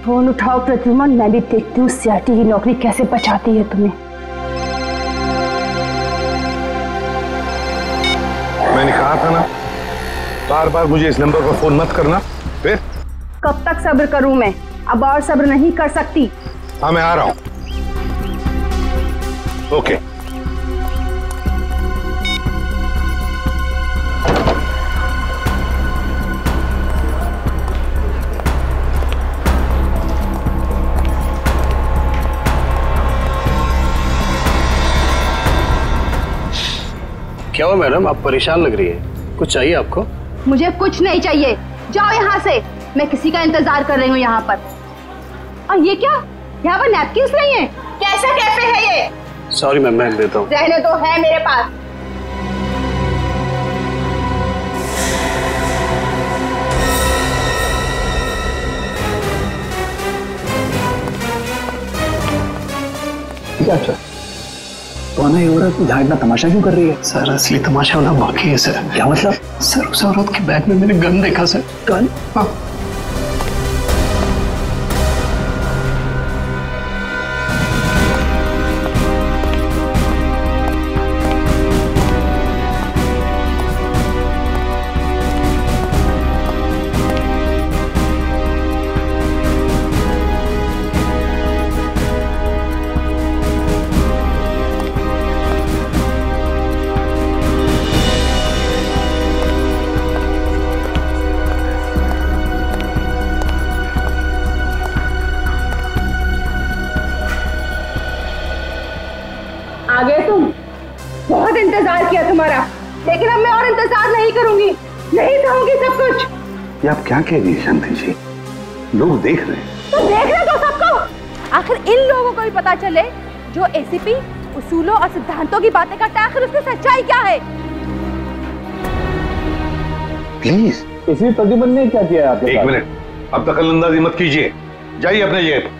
Phone उठाओ प्रद्युमन, मैं भी देखती हूँ सीआरटी की नौकरी कैसे बचाती है तुम्हें। मैंने कहा था ना, बार बार मुझे इस नंबर पर फोन मत करना। फिर कब तक सब्र करूं मैं? अब और सब्र नहीं कर सकती। हाँ, मैं आ रहा हूं। ओके। क्या हुआ मैडम, आप परेशान लग रही है? कुछ चाहिए आपको? मुझे कुछ नहीं चाहिए, जाओ यहाँ से। मैं किसी का इंतजार कर रही हूँ यहाँ पर। और ये क्या, यहाँ पर नैपकिन्स नहीं है? कैसा कैफे है ये? सॉरी मैम, मैं देता हूँ। रहने दो, है मेरे पास। अच्छा, तो आना ये औरत यहाँ इतना तमाशा क्यों कर रही है? सर असली तमाशा होना बाकी है सर। क्या मतलब? सर उस औरत के बैग में मैंने गन देखा सर। गन? हाँ। आ गए तुम? बहुत इंतजार किया तुम्हारा, लेकिन अब मैं और इंतजार नहीं करूंगी, नहीं सहूंगी सब कुछ। ये आप क्या कह रही है शांति जी? लोग देख रहे हैं। तो देख रहे तो सबको। आखिर इन लोगों को भी पता चले जो एसीपी उसूलों और सिद्धांतों की बातें करता है, आखिर उसकी सच्चाई क्या है? प्लीज। इसी प्रद्युमन ने क्या किया आपके साथ? 1 मिनट, अब दखलंदाजी मत कीजिए। जाइए अपने जगह पर।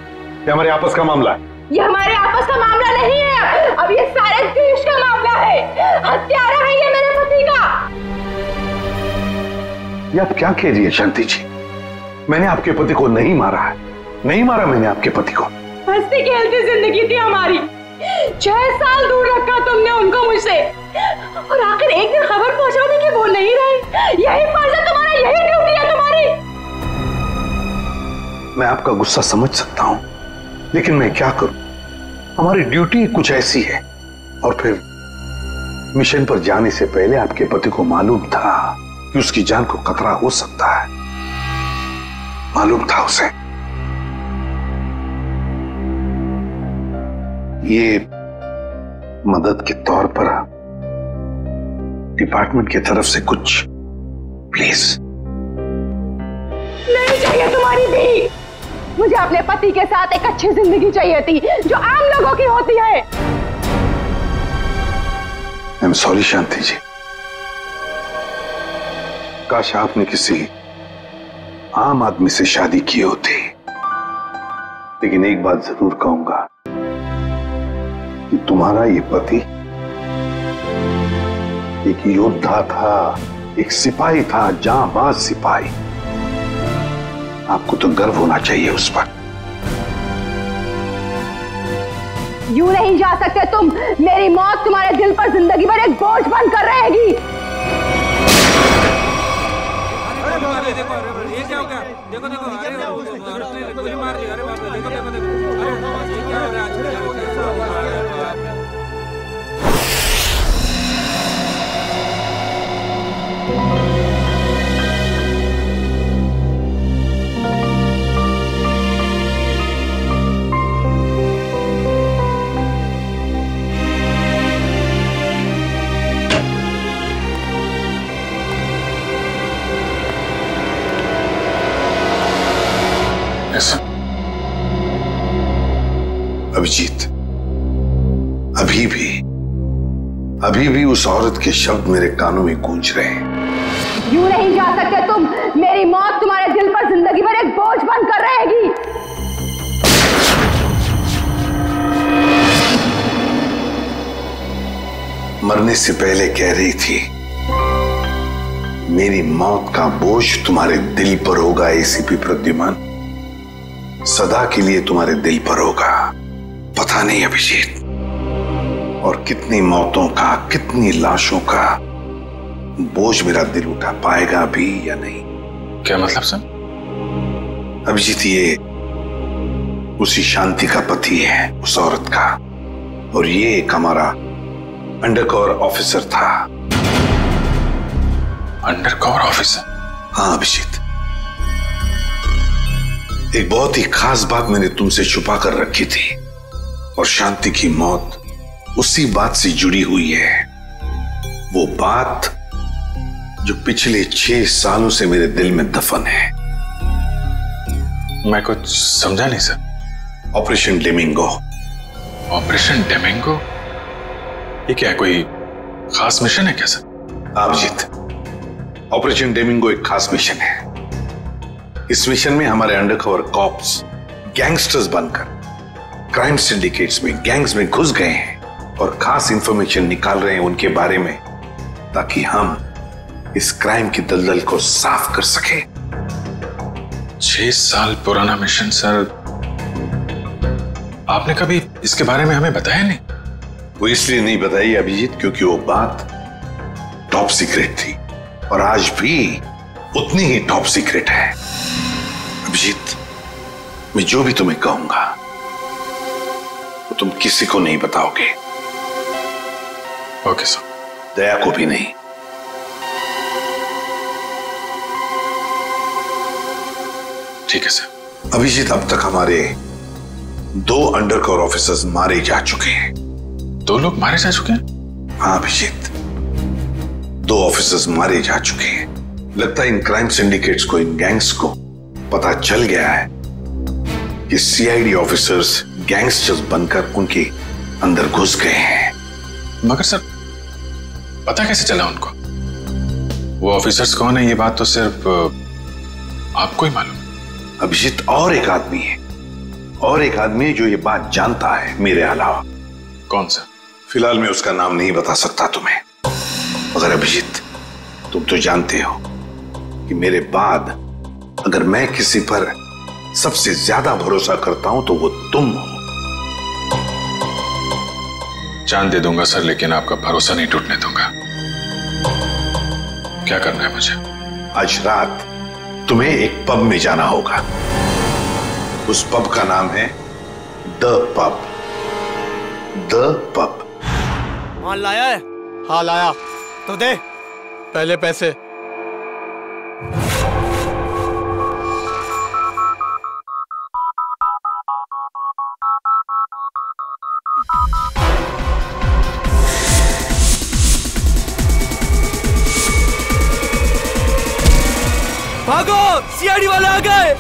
ये हमारे आपस का मामला है। ये हमारे आपस का मामला नहीं है, अब ये सारे देश का मामला है। हत्यारा है ये मेरे पति का। ये आप क्या कह रही है शांति जी? मैंने आपके पति को नहीं मारा है, नहीं मारा मैंने आपके पति को। हंसती खेलती जिंदगी थी हमारी, 6 साल दूर रखा तुमने उनको मुझसे, और आखिर एक दिन खबर पहुंचाने की वो नहीं रही। यही फर्ज है तुम्हारा, यही ड्यूटी है तुम्हारी। मैं आपका गुस्सा समझ सकता हूं, लेकिन मैं क्या करूं? हमारी ड्यूटी कुछ ऐसी है। और फिर मिशन पर जाने से पहले आपके पति को मालूम था कि उसकी जान को खतरा हो सकता है। मालूम था उसे। ये मदद के तौर पर डिपार्टमेंट की तरफ से कुछ प्लीज। नहीं चाहिए तुम्हारी भी। मुझे अपने पति के साथ एक अच्छी जिंदगी चाहिए थी, जो आम लोगों की होती है। आई एम सॉरी शांति जी। काश आपने किसी आम आदमी से शादी की होती। लेकिन एक बात जरूर कहूंगा कि तुम्हारा ये पति एक योद्धा था, एक सिपाही था, जांबाज सिपाही। आपको तो गर्व होना चाहिए उस पर। यूं नहीं जा सकते तुम। मेरी मौत तुम्हारे दिल पर जिंदगी भर एक बोझ बनकर रहेगी। ये क्या हो गया? देखो देखो, अरे गोली मार दी। अरे बाप रे, देखो देखो देखो, अरे ये क्या हो रहा है? अभिजीत, अभी भी उस औरत के शब्द मेरे कानों में गूंज रहे हैं। यूं नहीं जा सकते तुम। मेरी मौत तुम्हारे दिल पर जिंदगी भर एक बोझ बनकर रहेगी। मरने से पहले कह रही थी, मेरी मौत का बोझ तुम्हारे दिल पर होगा एसीपी प्रद्युमन। सदा के लिए तुम्हारे दिल पर होगा। पता नहीं अभिजीत, और कितनी मौतों का, कितनी लाशों का बोझ मेरा दिल उठा पाएगा भी या नहीं। क्या मतलब सर? अभिजीत, ये उसी शांति का पति है, उस औरत का, और ये एक हमारा अंडरकवर ऑफिसर था। Undercover officer? हाँ अभिजीत, एक बहुत ही खास बात मैंने तुमसे छुपा कर रखी थी, और शांति की मौत उसी बात से जुड़ी हुई है। वो बात जो पिछले 6 सालों से मेरे दिल में दफन है। मैं कुछ समझा नहीं सर। ऑपरेशन डेमिंगो। ऑपरेशन डेमिंगो? ये क्या है, कोई खास मिशन है क्या सर? अभिजीत, ऑपरेशन डेमिंगो एक खास मिशन है। इस मिशन में हमारे अंडरकवर कॉप्स गैंगस्टर्स बनकर क्राइम सिंडिकेट्स में, गैंग्स में घुस गए हैं और खास इंफॉर्मेशन निकाल रहे हैं उनके बारे में, ताकि हम इस क्राइम की दलदल को साफ कर सके। 6 साल पुराना मिशन सर। आपने कभी इसके बारे में हमें बताया नहीं? वो इसलिए नहीं बताई अभिजीत, क्योंकि वो बात टॉप सीक्रेट थी, और आज भी उतनी ही टॉप सीक्रेट है। अभिजीत, मैं जो भी तुम्हें कहूंगा वो तुम किसी को नहीं बताओगे। Okay sir. दया को भी नहीं। ठीक है सर। अभिजीत, अब तक हमारे 2 अंडरकवर ऑफिसर्स मारे जा चुके हैं। 2 लोग मारे जा चुके हैं? हाँ अभिजीत, 2 ऑफिसर्स मारे जा चुके हैं। लगता है इन क्राइम सिंडिकेट्स को, इन गैंग्स को पता चल गया है कि सीआईडी ऑफिसर्स गैंगस्टर्स बनकर उनके अंदर घुस गए हैं। मगर सर, पता कैसे चला उनको? वो ऑफिसर्स कौन है, ये बात तो सिर्फ आपको ही मालूम है। अभिजीत, और एक आदमी है, और एक आदमी है जो ये बात जानता है मेरे अलावा। कौन सा? फिलहाल मैं उसका नाम नहीं बता सकता तुम्हें, मगर अभिजीत, तुम तो जानते हो कि मेरे बाद अगर मैं किसी पर सबसे ज्यादा भरोसा करता हूं तो वो तुम हो। जान दे दूंगा सर, लेकिन आपका भरोसा नहीं टूटने दूंगा। क्या करना है मुझे? आज रात तुम्हें एक पब में जाना होगा। उस पब का नाम है द पब। The pub. माल लाया है? हाँ लाया। तो दे पहले पैसे। भागो, सीआईडी वाले आ गए।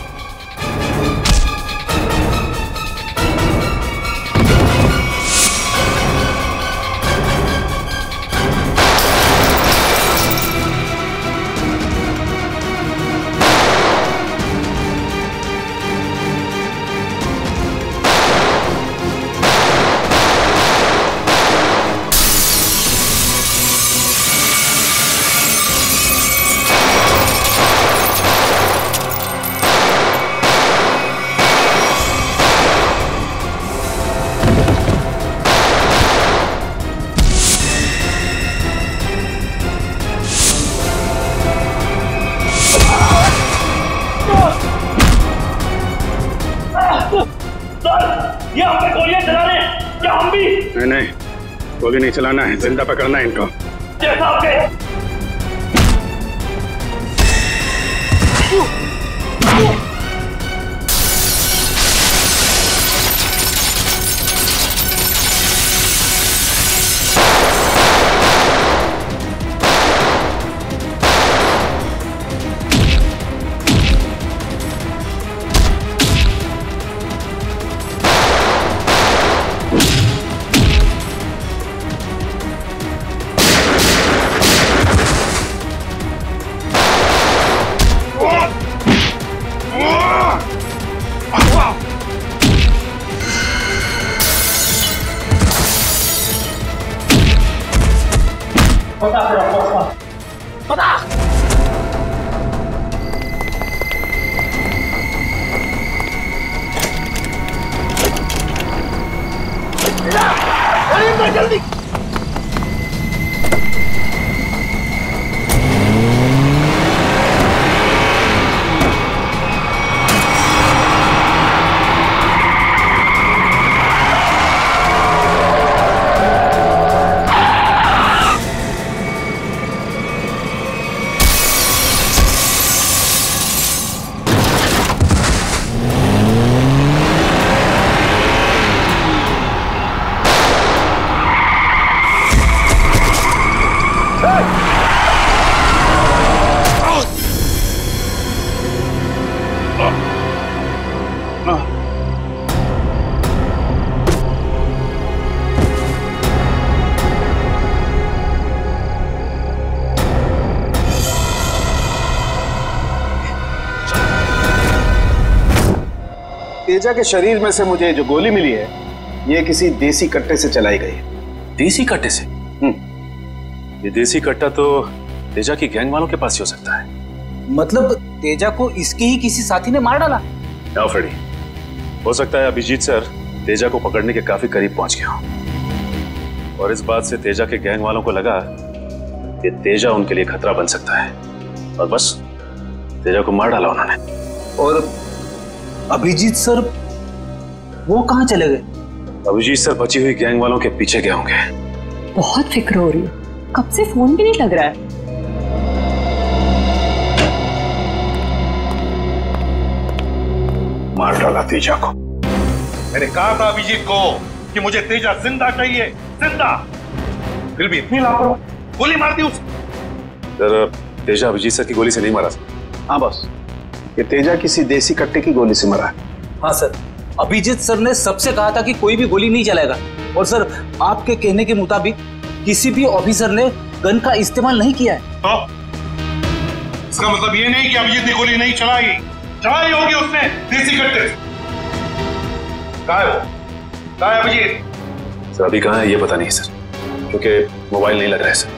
ये हम पे गोलियां चला रहे हैं, क्या हम भी? नहीं, गोली नहीं चलाना है, जिंदा पकड़ना है इनको। जैसा आपके जल्दी। तेजा के शरीर में से मुझे जो गोली मिली है ये किसी देसी कट्टे से चलाई गई है। देसी कट्टे से? ये देसी कट्टा तो तेजा की गैंग वालों के पास ही हो सकता है। मतलब तेजा को इसके ही किसी साथी ने मार डाला? ना फ्रेडी, हो सकता है अभिजीत सर तेजा को पकड़ने के काफी करीब पहुंच गया हो और इस बात से तेजा के गैंग वालों को लगा कि तेजा उनके लिए खतरा बन सकता है और बस तेजा को मार डाला उन्होंने। और अभिजीत सर वो कहां चले गए? अभिजीत सर बची हुई गैंग वालों के पीछे गए होंगे। बहुत फिक्र हो रही है, कब से फोन भी नहीं लग रहा है। मार डाला तेजा को। मैंने कहा था अभिजीत को कि मुझे तेजा जिंदा चाहिए, जिंदा। फिर भी इतनी लापरवाही, गोली मार दी उसे। सर तेजा अभिजीत सर की गोली से नहीं मारा। हाँ बॉस, ये तेजा किसी देसी कट्टे की गोली से मरा है। हाँ सर, अभिजीत सर ने सबसे कहा था कि कोई भी गोली नहीं चलाएगा और सर आपके कहने के मुताबिक किसी भी ऑफिसर ने गन का इस्तेमाल नहीं किया है। तो इसका मतलब ये नहीं कि अभिजीत ने गोली नहीं चलाई, चलाई होगी उसने देसी कट्टे से। कहाँ है वो? कहाँ है अभिजीत? सर अभी कहाँ है ये पता नहीं सर, क्योंकि मोबाइल नहीं लग रहा है सर।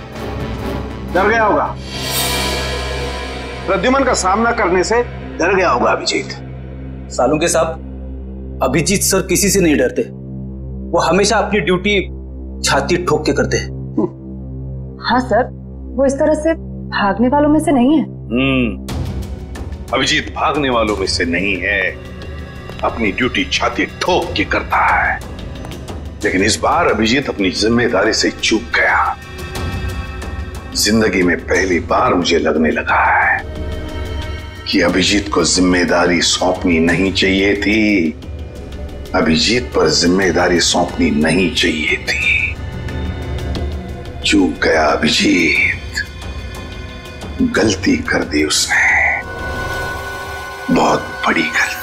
डर गया होगा, प्रद्युमन का सामना करने से डर गया होगा अभिजीत। सालों के साहब, अभिजीत सर किसी से नहीं डरते, वो हमेशा अपनी ड्यूटी छाती ठोक के करते हैं। हाँ सर, वो इस तरह से भागने वालों में से नहीं है। अभिजीत भागने वालों में से नहीं है, अपनी ड्यूटी छाती ठोक के करता है। लेकिन इस बार अभिजीत अपनी जिम्मेदारी से चूक गया। जिंदगी में पहली बार मुझे लगने लगा है कि अभिजीत को जिम्मेदारी सौंपनी नहीं चाहिए थी। अभिजीत पर जिम्मेदारी सौंपनी नहीं चाहिए थी। चूक गया अभिजीत, गलती कर दी उसने, बहुत बड़ी गलती।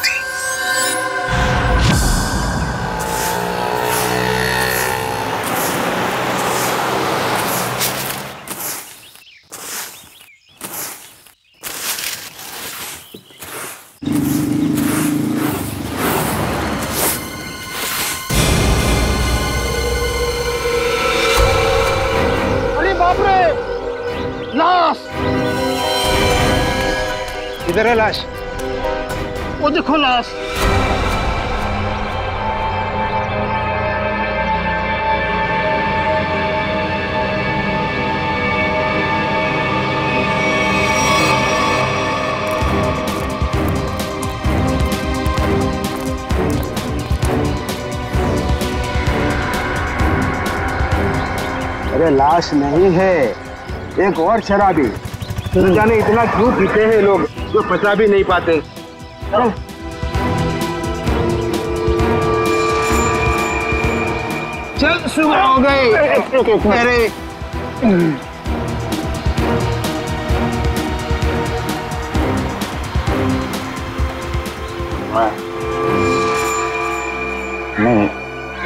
इधर है लाश, वो देखो लाश। अरे लाश नहीं है, एक और शराबी। न जाने इतना क्यों पीते हैं लोग जो पचा भी नहीं पाते। चल सुबह हो गई। अरे नहीं,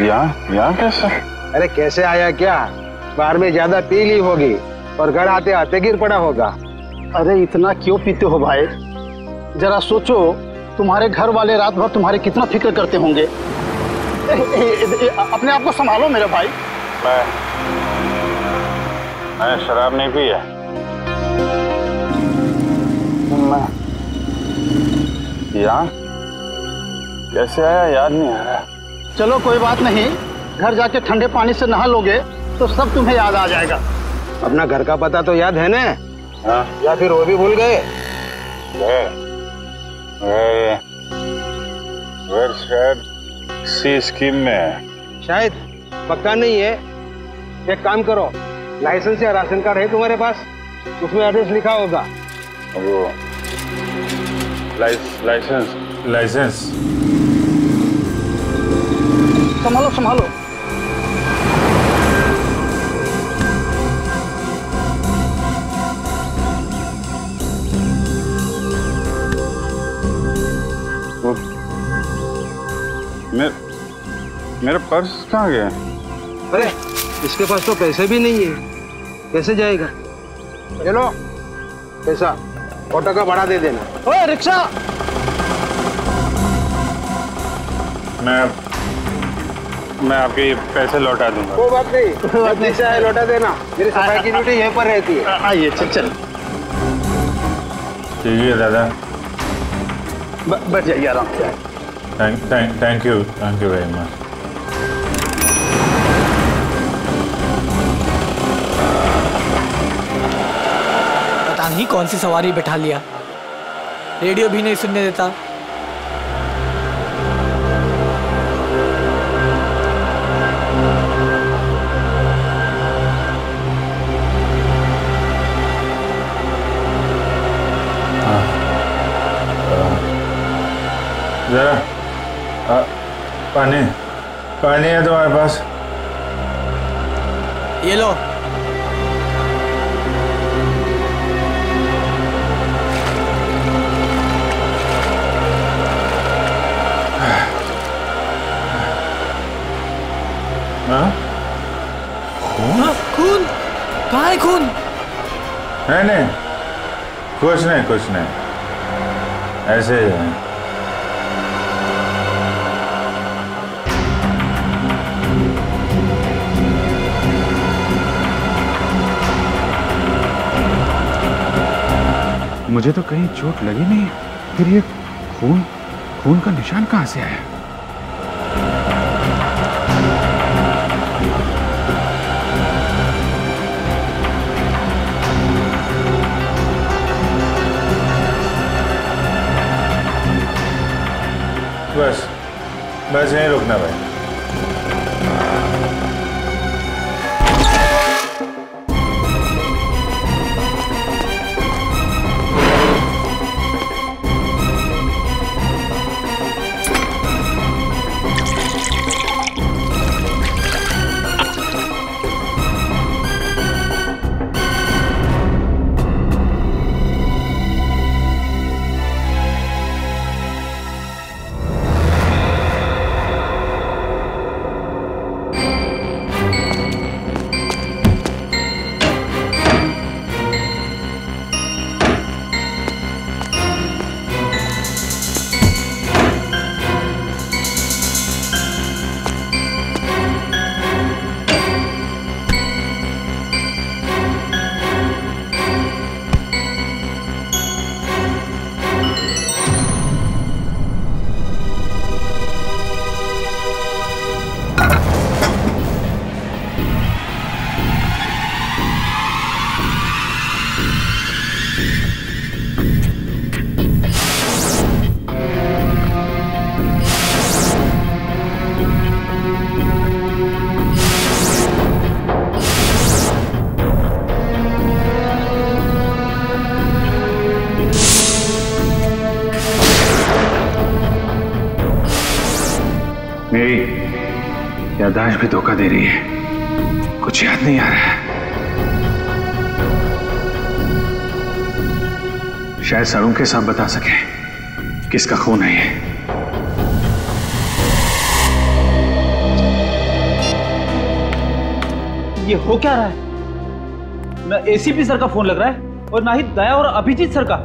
यहाँ कैसे? अरे कैसे आया क्या? बाहर में ज्यादा पी ली होगी और घर आते आते गिर पड़ा होगा। अरे इतना क्यों पीते हो भाई? जरा सोचो, तुम्हारे घर वाले रात भर तुम्हारे कितना फिक्र करते होंगे। अपने आप को संभालो मेरे भाई। मैं शराब नहीं पी है। यहाँ कैसे आया याद नहीं आ रहा। चलो कोई बात नहीं, घर जाके ठंडे पानी से नहा लोगे तो सब तुम्हें याद आ जाएगा। अपना घर का पता तो याद है ना? हाँ। या फिर वो भी भूल गए? शायद सी स्कीम में है। शायद, पक्का नहीं है। एक काम करो, लाइसेंस या राशन कार्ड है तुम्हारे पास? उसमें एड्रेस लिखा होगा। वो लाइसेंस संभालो संभालो। मेरा पर्स कहाँ गया? अरे इसके पास तो पैसे भी नहीं है, कैसे जाएगा? चलो पैसा ऑटो का भाड़ा दे देना। ओए रिक्शा! मैं आपके पैसे लौटा दूंगा। कोई बात नहीं, पैसा है लौटा देना। मेरी सफाई की ड्यूटी यहीं पर रहती है। आइए चल। ठीक है दादा, बैठ जाइए आराम से। Thank you very much. पता नहीं कौन सी सवारी बैठा लिया, रेडियो भी नहीं सुनने देता। जरा पानी है तुम्हारे पास? ये लो। खून? कहाँ है खून? नहीं, कुछ नहीं, ऐसे ही है। मुझे तो कहीं चोट लगी नहीं, फिर ये खून का निशान कहाँ से आया? बस यहीं रुकना भाई। मेरी याददाश्त भी धोखा दे रही है, कुछ याद नहीं आ रहा है। शायद सरुण के साथ बता सके किसका खून है ये हो क्या रहा है? ना एसीपी सर का फोन लग रहा है और ना ही दया और अभिजीत सर का।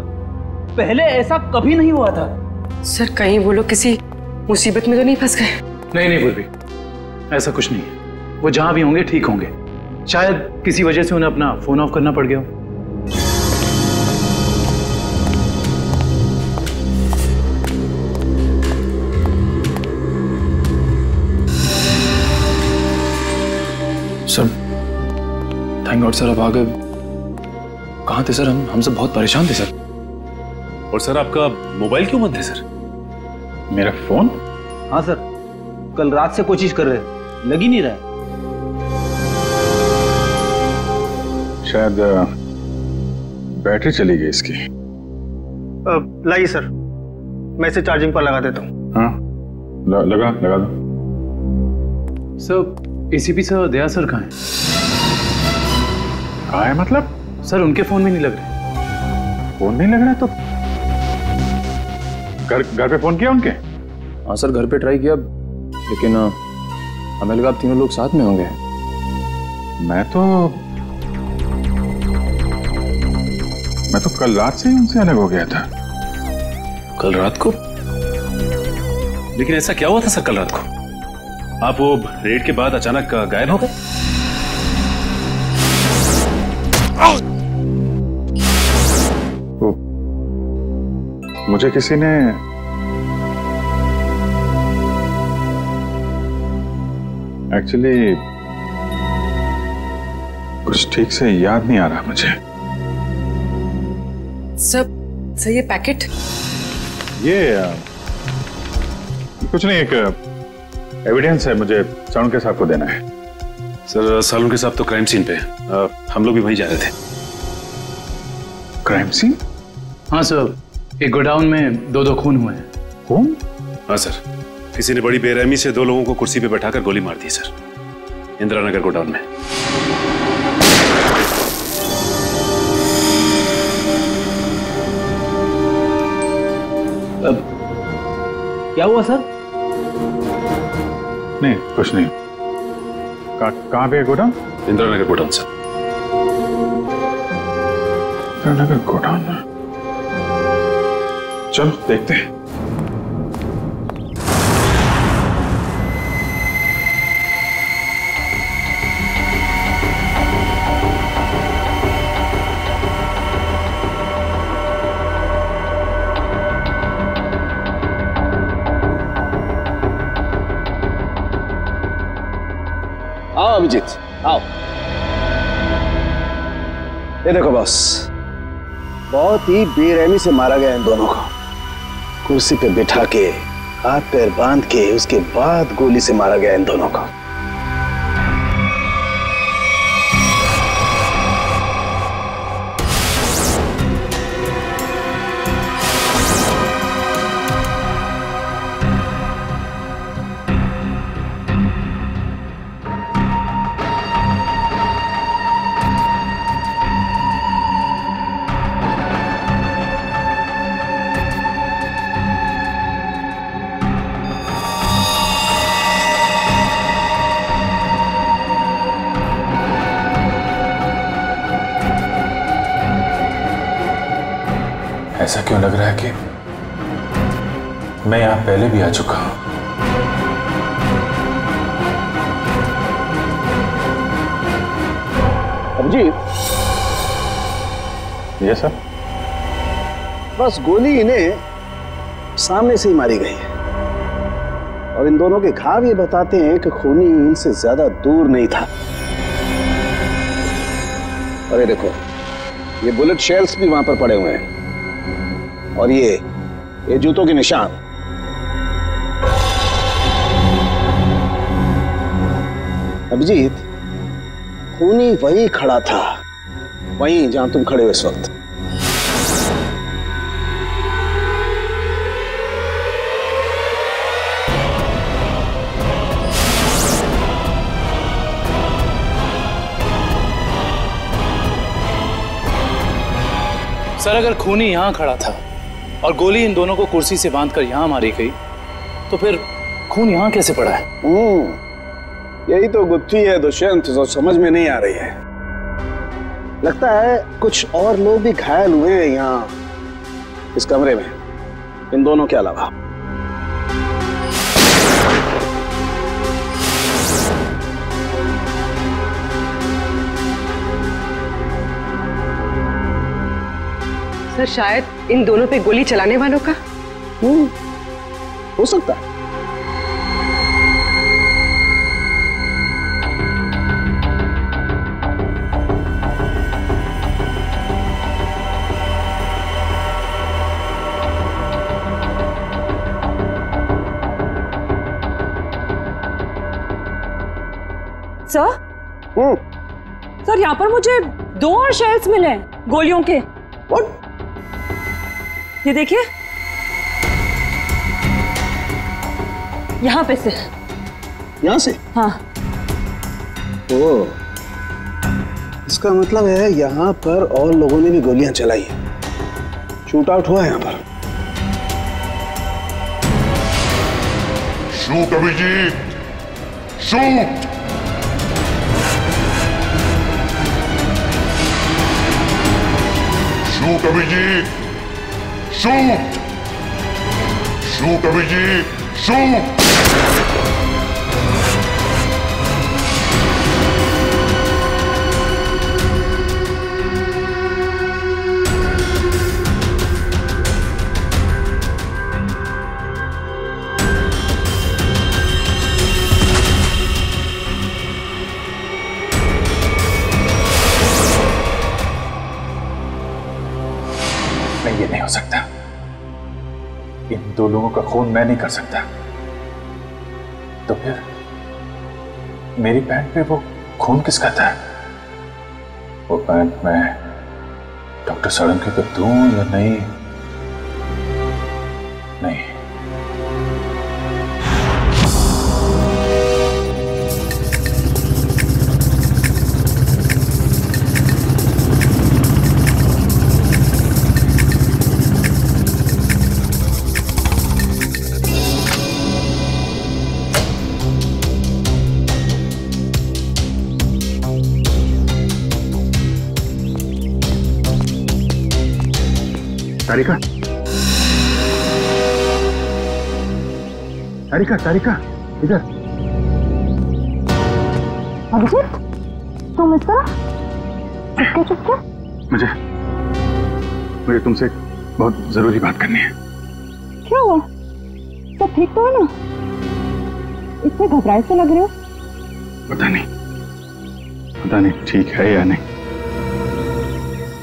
पहले ऐसा कभी नहीं हुआ था। सर कहीं वो लोग किसी मुसीबत में तो नहीं फंस गए? नहीं पूर्वी, ऐसा कुछ नहीं है। वो जहां भी होंगे ठीक होंगे। शायद किसी वजह से उन्हें अपना फोन ऑफ करना पड़ गया हो। सर थैंक गॉड सर, अब आ गए। कहाँ थे सर? हम सब बहुत परेशान थे सर। और सर आपका मोबाइल क्यों बंद है सर? मेरा फोन? हाँ सर, कल रात से कोशिश कर रहे हैं, लग ही नहीं रहा है। शायद बैटरी चली गई इसकी। लाइए सर, मैं इसे चार्जिंग पर लगा देता हूँ। हाँ लगा दो। सर एसीपी सर, दया सर कहाँ है मतलब? सर उनके फोन में नहीं लग रहे। फोन नहीं लग रहा है तो घर पे फोन किया उनके? हाँ सर घर पे ट्राई किया, लेकिन हमें लगा आप तीनों लोग साथ में होंगे। मैं तो कल रात से ही उनसे अलग हो गया था। कल रात को? लेकिन ऐसा क्या हुआ था सर कल रात को? आप वो रेड के बाद अचानक गायब हो गए? मुझे किसी ने एक्चुअली कुछ ठीक से याद नहीं आ रहा मुझे। सर ये पैकेट? ये कुछ नहीं, एक एविडेंस है, मुझे सालुंके साहब को देना है। सर सालुंके साहब तो क्राइम सीन पे हैं, हम लोग भी वहीं जा रहे थे। Crime scene? हाँ सर, एक गोडाउन में दो खून हुए हैं। खून? हाँ सर, किसी ने बड़ी बेरहमी से 2 लोगों को कुर्सी पे बैठाकर गोली मार दी सर, इंदिरा नगर गोडाउन में। क्या हुआ सर? नहीं कुछ नहीं। कहाँ पे है godown? Indira Nagar godown sir. Indira Nagar godown में? चल देखते हैं। आओ अभिजीत, आओ। ये देखो बॉस, बहुत ही बेरहमी से मारा गया इन दोनों को। कुर्सी पे बिठा के, हाथ पैर बांध के, उसके बाद गोली से मारा गया इन दोनों को। ऐसा क्यों लग रहा है कि मैं यहां पहले भी आ चुका हूं? अभिजीत, ये सर, बस गोली इन्हें सामने से ही मारी गई है, और इन दोनों के घाव ये बताते हैं कि खूनी इनसे ज्यादा दूर नहीं था। अरे देखो, ये बुलेट शेल्स भी वहां पर पड़े हुए हैं, और ये जूतों के निशान। अभिजीत, खूनी वहीं खड़ा था, वहीं जहां तुम खड़े हो इस वक्त। सर अगर खूनी यहां खड़ा था और गोली इन दोनों को कुर्सी से बांधकर यहां मारी गई, तो फिर खून यहां कैसे पड़ा है? यही तो गुत्थी है दुष्यंत, जो समझ में नहीं आ रही है। लगता है कुछ और लोग भी घायल हुए हैं यहाँ इस कमरे में, इन दोनों के अलावा। सर शायद इन दोनों पे गोली चलाने वालों का हो सकता है। सर सर, यहाँ पर मुझे 2 और शेल्स मिले हैं गोलियों के। ये देखिए, यहाँ पे से। यहाँ से? हाँ। ओ, इसका मतलब है यहाँ पर और लोगों ने भी गोलियां चलाई हैं। शूट आउट हुआ है यहाँ पर। Shoot Abhijeet, shoot. Shoot Abhijeet, shoot. Shoot Abhijeet, shoot. नहीं, ये नहीं हो सकता। इन 2 लोगों का खून मैं नहीं कर सकता। तो फिर मेरी पैंट पे वो खून किसका था? वो पैंट मैं डॉक्टर साळुंखे को दूं या नहीं? नहीं। तारिका, तारिका, तारिका, इधर। अभिजीत, तुम इस तरह चुपके चुपके? मुझे तुमसे बहुत जरूरी बात करनी है। क्या हुआ? सब ठीक तो है ना? इतने घबराए से लग रहे हो। पता नहीं ठीक है या नहीं।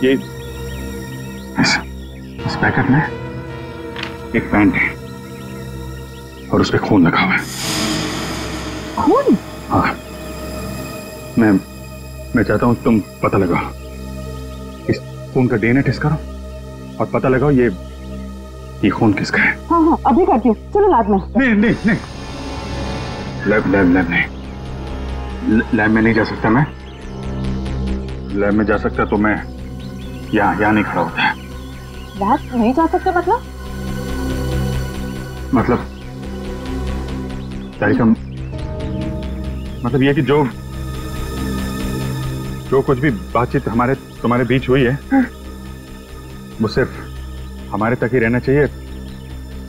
ये इस पैकेट में एक पैंट है और उस पे खून लगा हुआ है। खून? हाँ, मैं चाहता हूं तुम पता लगाओ, इस खून का डीएनए टेस्ट करो और पता लगाओ ये खून किसका है। हाँ हाँ, अभी करती हूँ। चलो लैब में। नहीं, लैब नहीं, लैब में नहीं जा सकता मैं। लैब में जा सकता तो मैं यहाँ नहीं खड़ा होता है। लैब नहीं जा सकते मतलब तारिका, मतलब ये कि जो कुछ भी बातचीत तुम्हारे बीच हुई है वो सिर्फ हमारे तक ही रहना चाहिए।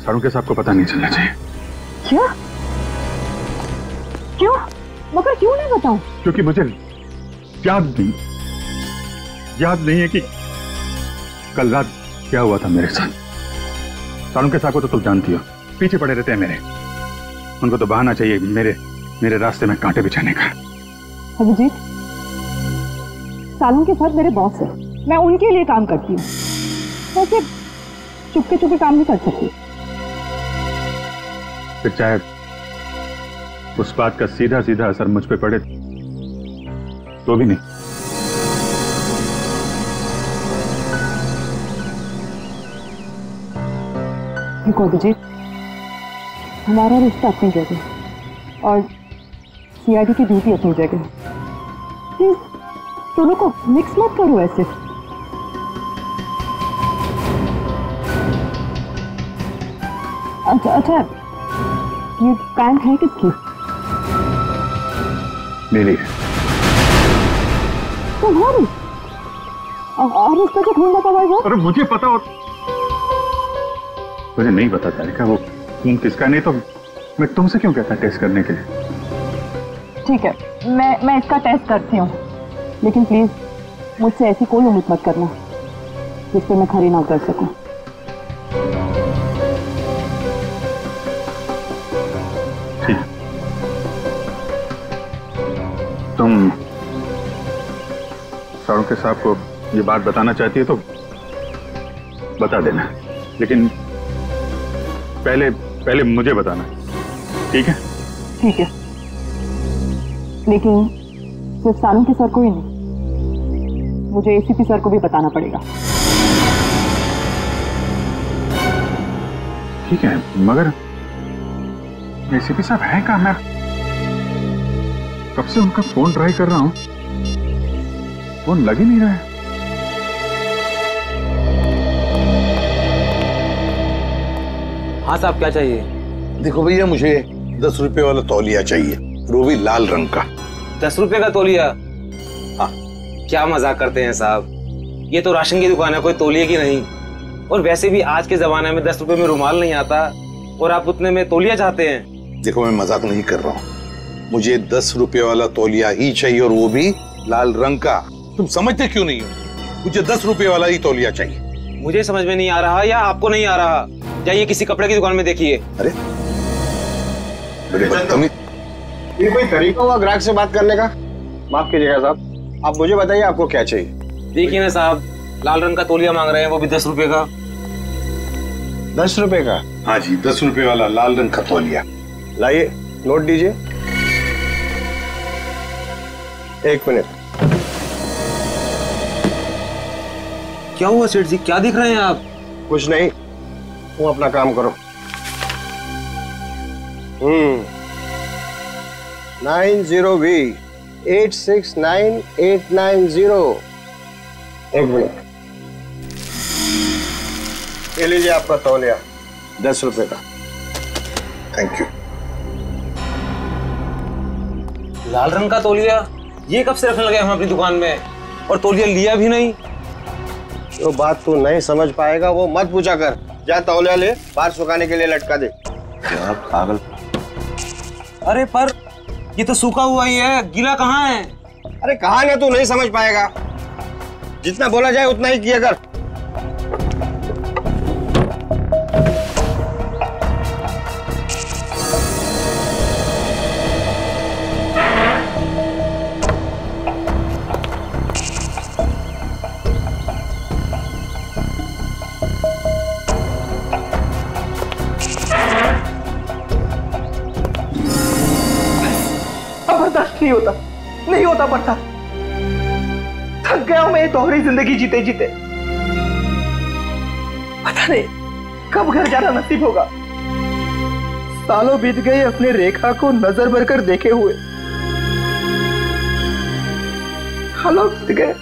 साळुंखे साहब को पता नहीं चलना चाहिए। क्या? क्यों? मगर क्यों नहीं बताऊं? क्योंकि मुझे याद नहीं है कि कल रात क्या हुआ था मेरे साथ। साळुंखे साहब को तो तुम जानती हो, पीछे पड़े रहते हैं मेरे। उनको तो बहाना चाहिए मेरे रास्ते में कांटे बिछाने का। अभिजीत, साळुंखे साहब मेरे बॉस है, मैं उनके लिए काम करती हूँ। वैसे चुपके चुपके काम नहीं कर सकती। फिर चाहे उस बात का सीधा सीधा असर मुझ पे पड़े तो भी नहीं। देखो अभिजीत, हमारा रिश्ता अपनी जगह और सीआईडी की ड्यूटी अपनी जगह। प्लीज दोनों को मिक्स मत करो ऐसे। अच्छा, ये पैंट है किसकी? मेरी। तुम्हारी? और इस पर जो खून लगा हुआ है? अरे मुझे पता, और मुझे नहीं पता तारिका वो खून किसका। नहीं तो मैं तुमसे क्यों कहता टेस्ट करने के लिए। ठीक है, मैं इसका टेस्ट करती हूँ, लेकिन प्लीज मुझसे ऐसी कोई उम्मीद मत करना जिस पे मैं खरी ना कर सकूं। ठीक, तुम साळुंखे साहब को ये बात बताना चाहती है तो बता देना, लेकिन पहले मुझे बताना, ठीक है? ठीक है, लेकिन सिर्फ सालुंके सर को ही नहीं, मुझे एसीपी सर को भी बताना पड़ेगा। ठीक है, मगर एसीपी साहब है कहाँ? मैं कब से उनका फोन ट्राई कर रहा हूं, फोन लग ही नहीं रहा है। हाँ साहब, क्या चाहिए? देखो भैया, मुझे 10 रुपए वाला तौलिया चाहिए, वो भी लाल रंग का। 10 रुपए का तौलिया? हाँ। क्या मजाक करते हैं साहब, ये तो राशन की दुकान है, कोई तौलिया की नहीं। और वैसे भी आज के जमाने में 10 रुपए में रुमाल नहीं आता, और आप उतने में तौलिया चाहते हैं? देखो, मैं मजाक नहीं कर रहा हूँ, मुझे 10 रुपए वाला तौलिया ही चाहिए, और वो भी लाल रंग का। तुम समझते क्यों नहीं हो? मुझे 10 रुपए वाला ही तौलिया चाहिए। मुझे समझ में नहीं आ रहा या आपको नहीं आ रहा? जाइए किसी कपड़े की दुकान में देखिए। अरे बड़े बदतमीज। ये कोई तरीका हुआ ग्राहक से बात करने का? माफ कीजिएगा साहब, आप मुझे बताइए आपको क्या चाहिए। देखिए ना साहब, लाल रंग का तौलिया मांग रहे हैं, वो भी 10 रुपए का। 10 रुपए का? हाँ जी, 10 रुपए वाला लाल रंग का तौलिया। लाइए, नोट दीजिए। 1 मिनट। क्या हुआ सेठ जी, क्या देख रहे हैं आप? कुछ नहीं, तुम अपना काम करो। 90V 869890। 1 मिनट। ये लीजिए आपका तौलिया, 10 रुपए का। Thank you. लाल रंग का तौलिया? ये कब से रखने लगे हम अपनी दुकान में, और तौलिया लिया भी नहीं? जो बात तू नहीं समझ पाएगा वो मत पूछा कर। जा तौलिया ले, बाहर सुखाने के लिए लटका दे। पागल। अरे पर ये तो सूखा हुआ ही है, गीला कहाँ है? अरे कहाँ है, तू नहीं समझ पाएगा। जितना बोला जाए उतना ही किया कर। नहीं होता पड़ता। थक गया हूं मैं ये दोहरी जिंदगी जीते जीते। पता नहीं कब घर जाना नसीब होगा। सालों बीत गए अपने रेखा को नजर भर कर देखे हुए। सालों बीत गए,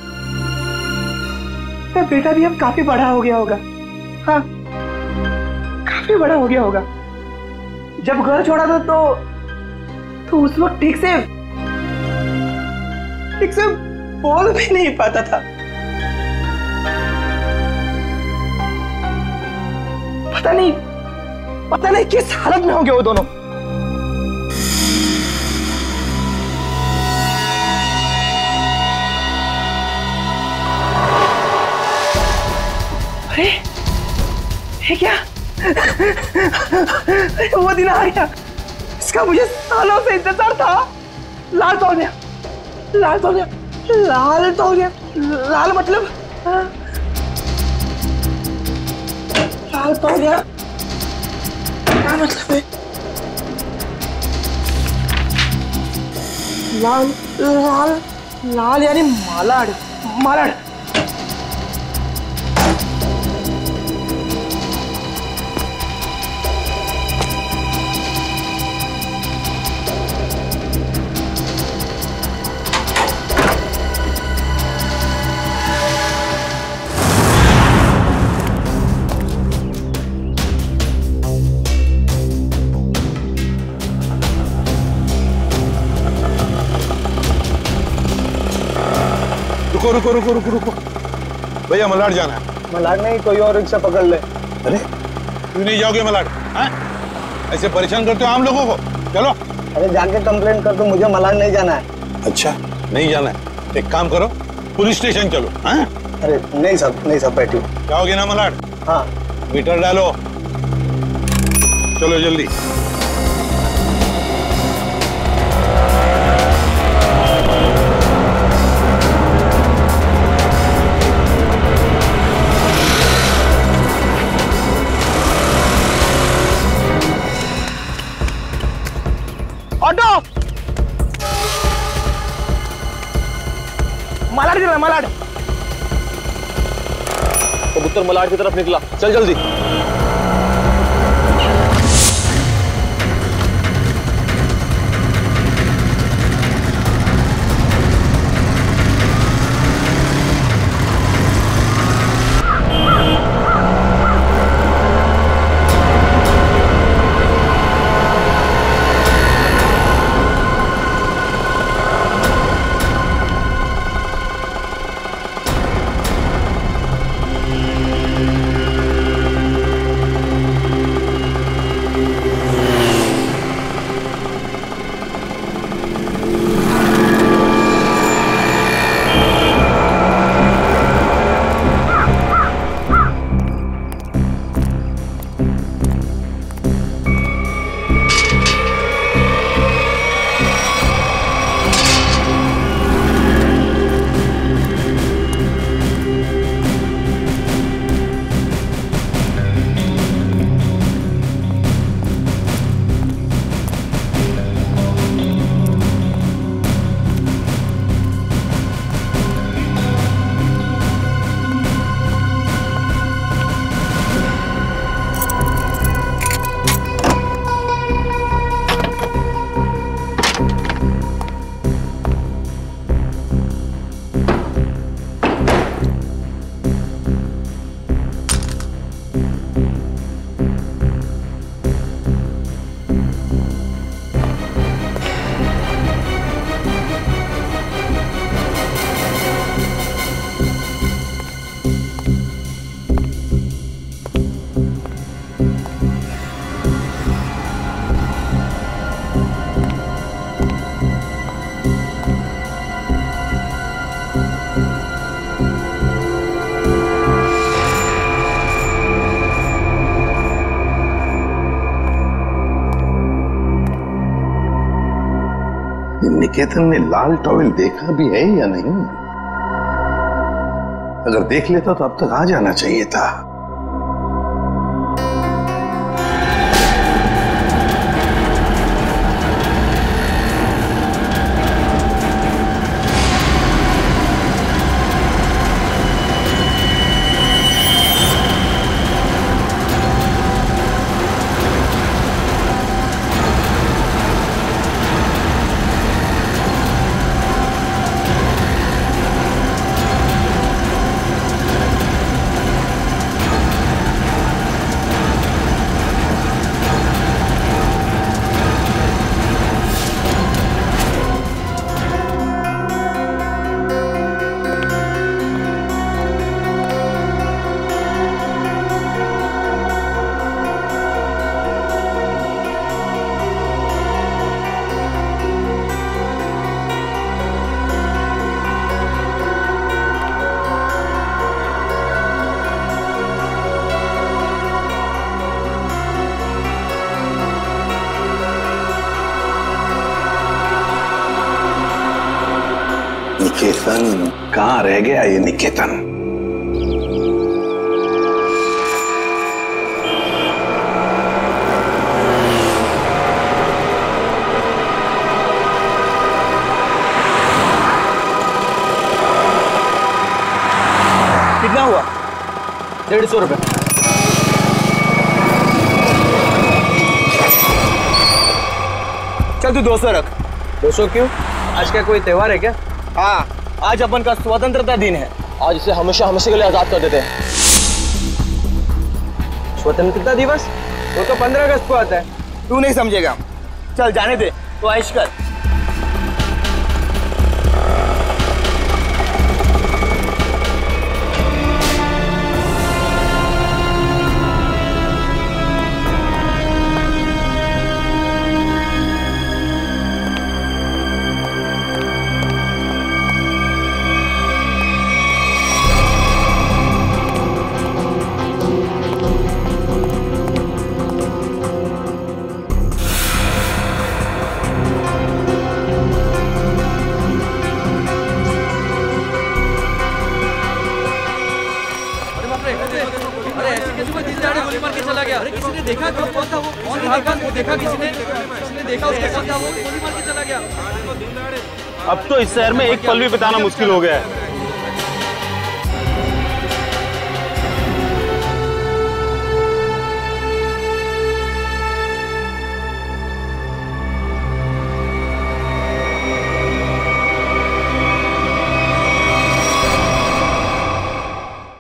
मेरा बेटा भी अब काफी बड़ा हो गया होगा। हाँ, काफी बड़ा हो गया होगा। जब घर छोड़ा था तो उस वक्त ठीक से बोल भी नहीं पाता था। पता नहीं किस हालत में होंगे वो दोनों। अरे ये क्या? वो दिन आ गया, इसका मुझे सालों से इंतजार था। लाल तौलिया, लाल तौलिया, लाल तौलिया। लाल मतलब लाल तौलिया क्या मतलब है? लाल लाल लाल यानी मालाड, मालाड। रुको रुको रुको रुको रुको भैया, मलाड जाना है। मलाड नहीं, कोई और रिक्शा पकड़ ले। अरे क्यों नहीं जाओगे मलाड? ऐसे परेशान करते हो आम लोगों को। चलो। अरे जाके कंप्लेन कर दो, मुझे मलाड नहीं जाना है। अच्छा नहीं जाना है, एक काम करो, पुलिस स्टेशन चलो। अरे नहीं साहब बैठिए। जाओगे ना मलाड? हाँ। मीटर डालो, चलो जल्दी। ऑटो! मलाड चला, मलाड। कबूतर मलाड की तरफ निकला, चल जल्दी। निकेतन ने लाल टॉवेल देखा भी है या नहीं? अगर देख लेता तो अब तक आ जाना चाहिए था। निकेतन कहाँ रह गया ये निकेतन? कितना हुआ? 150 रुपए। चल तू 200 रख। 200 क्यों? आज क्या कोई त्योहार है क्या? हाँ, आज अपन का स्वतंत्रता दिन है। आज इसे हमेशा हमेशा के लिए आजाद कर देते हैं। स्वतंत्रता दिवस वो तो 15 अगस्त को आता है। तू नहीं समझेगा। चल जाने दे, तो ऐश कर। अब तो इस शहर में एक पल भी बिताना मुश्किल हो गया है।